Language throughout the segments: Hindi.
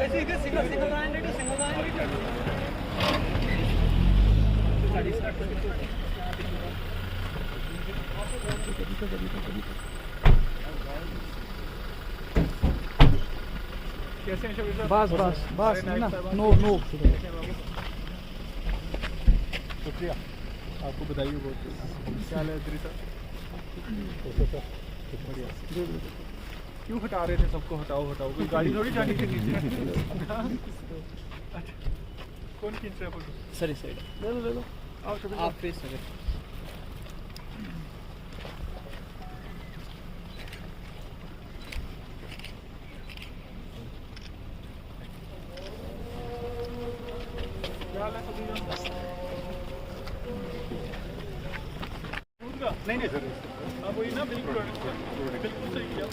बस बस बस ना, नो नो शुक्रिया, आपको बधाई बहुत। क्या हाल है अदरी साहब? बढ़िया। क्यों हटा रहे थे सबको? हटाओ हटाओ, कोई गाड़ी थोड़ी जाने की थी। कौन खींच रहा है फोटो? सर इस साइड ले लो ले लो, आओ शबीर आप फेस करें। नहीं नहीं सर, आप वही ना, बिल्कुल बिल्कुल सही किया।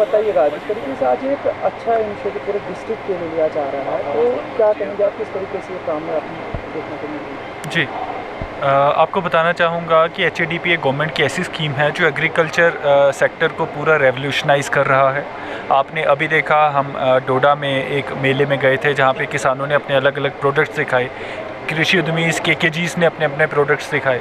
बताइएगा, जिस तरीके से आज एक अच्छा इनिशिएटिव पूरे डिस्ट्रिक्ट के लिए लिया जा रहा है, तो क्या कहेंगे आप, किस तरीके से ये काम में आपने देखने को मिली? जी, आपको बताना चाहूँगा कि HADP एक गवर्नमेंट की ऐसी स्कीम है जो एग्रीकल्चर सेक्टर को पूरा रेवोल्यूशनाइज़ कर रहा है। आपने अभी देखा, हम डोडा में एक मेले में गए थे जहाँ पे किसानों ने अपने अलग अलग प्रोडक्ट्स दिखाए, कृषि उद्यमी KKGs ने अपने अपने प्रोडक्ट्स दिखाए।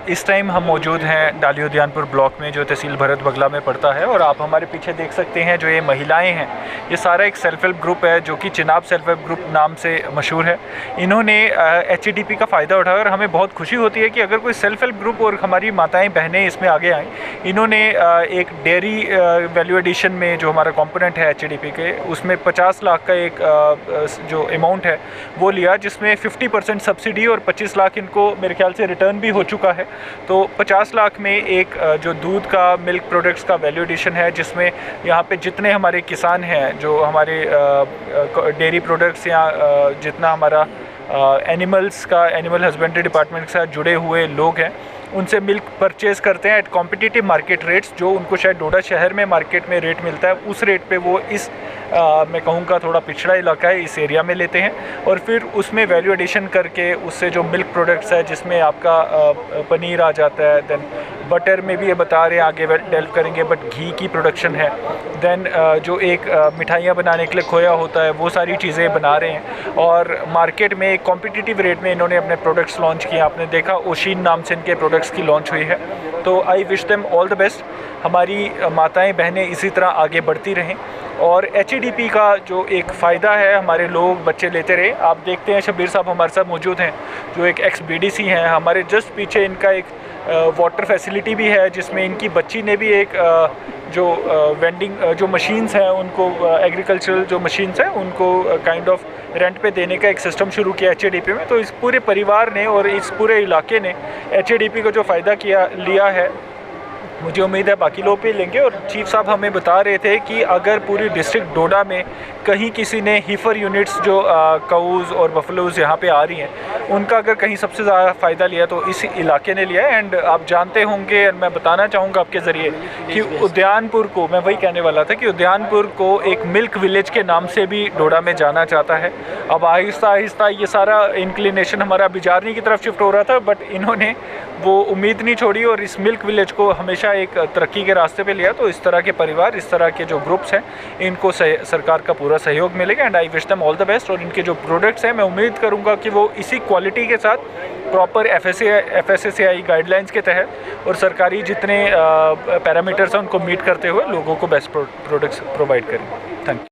इस टाइम हम मौजूद हैं डाली उद्यानपुर ब्लॉक में, जो तहसील भरत बगला में पड़ता है, और आप हमारे पीछे देख सकते हैं जो ये महिलाएं हैं, ये सारा एक सेल्फ हेल्प ग्रुप है जो कि चिनाब सेल्फ हेल्प ग्रुप नाम से मशहूर है। इन्होंने HADP का फ़ायदा उठाया और हमें बहुत खुशी होती है कि अगर कोई सेल्फ हेल्प ग्रुप और हमारी माताएं बहनें इसमें आगे आएँ। इन्होंने एक डेयरी वैल्यू एडिशन में जो हमारा कंपोनेंट है HADP के, उसमें 50 लाख का एक जो अमाउंट है वो लिया, जिसमें 50% सब्सिडी और 25 लाख इनको मेरे ख्याल से रिटर्न भी हो चुका है। तो 50 लाख में एक जो दूध का, मिल्क प्रोडक्ट्स का वैल्यू एडिशन है, जिसमें यहाँ पे जितने हमारे किसान हैं, जो हमारे डेयरी प्रोडक्ट्स या जितना हमारा एनिमल्स का, एनिमल हस्बेंड्री डिपार्टमेंट के साथ जुड़े हुए लोग हैं, उनसे मिल्क परचेज़ करते हैं एट कॉम्पिटिटिव मार्केट रेट्स। जो उनको शायद डोडा शहर में मार्केट में रेट मिलता है, उस रेट पे वो इस मैं कहूँगा थोड़ा पिछड़ा इलाका है, इस एरिया में लेते हैं, और फिर उसमें वैल्यू एडिशन करके उससे जो मिल्क प्रोडक्ट्स है, जिसमें आपका पनीर आ जाता है, देन बटर में भी ये बता रहे हैं, आगे डेवलप करेंगे, बट घी की प्रोडक्शन है, देन जो एक मिठाइयाँ बनाने के लिए खोया होता है, वो सारी चीज़ें बना रहे हैं, और मार्केट में एक कॉम्पिटिटिव रेट में इन्होंने अपने प्रोडक्ट्स लॉन्च किए। आपने देखा ओशीन नाम से इनके प्रोडक्ट्स की लॉन्च हुई है। तो I wish them all the best. हमारी माताएं बहनें इसी तरह आगे बढ़ती रहें, और HADP का जो एक फ़ायदा है, हमारे लोग बच्चे लेते रहे। आप देखते हैं शब्बीर साहब हमारे साथ मौजूद हैं, जो एक ex-BDC हैं। हमारे जस्ट पीछे इनका एक वाटर फैसिलिटी भी है, जिसमें इनकी बच्ची ने भी एक जो वेंडिंग जो मशीन्स हैं, उनको एग्रीकल्चरल जो मशीन्स हैं, उनको काइंड ऑफ रेंट पे देने का एक सिस्टम शुरू किया HADP में। तो इस पूरे परिवार ने और इस पूरे इलाके ने HADP का जो फ़ायदा लिया है, मुझे उम्मीद है बाकी लोग भी लेंगे। और चीफ साहब हमें बता रहे थे कि अगर पूरी डिस्ट्रिक्ट डोडा में कहीं किसी ने हीफर यूनिट्स जो काउज़ और बफलोज़ यहाँ पे आ रही हैं, उनका अगर कहीं सबसे ज़्यादा फ़ायदा लिया तो इस इलाके ने लिया है। एंड आप जानते होंगे, मैं बताना चाहूँगा आपके ज़रिए कि उद्यानपुर को, मैं वही कहने वाला था कि उद्यानपुर को एक मिल्क विलेज के नाम से भी डोडा में जाना जाता है। अब आहिस्ता आहिस्ता ये सारा इंक्लिनेशन हमारा बिजारनी की तरफ शिफ्ट हो रहा था, बट इन्होंने वो उम्मीद नहीं छोड़ी और इस मिल्क विलेज को हमेशा एक तरक्की के रास्ते पे लिया। तो इस तरह के परिवार, इस तरह के जो ग्रुप्स हैं, इनको सरकार का पूरा सहयोग मिलेगा। And I wish them all the best. और इनके जो प्रोडक्ट्स हैं, मैं उम्मीद करूँगा कि वो इसी क्वालिटी के साथ प्रॉपर FSSAI गाइडलाइंस के तहत और सरकारी जितने पैरामीटर्स हैं उनको मीट करते हुए लोगों को बेस्ट प्रोडक्ट्स प्रोवाइड करें। Thank you.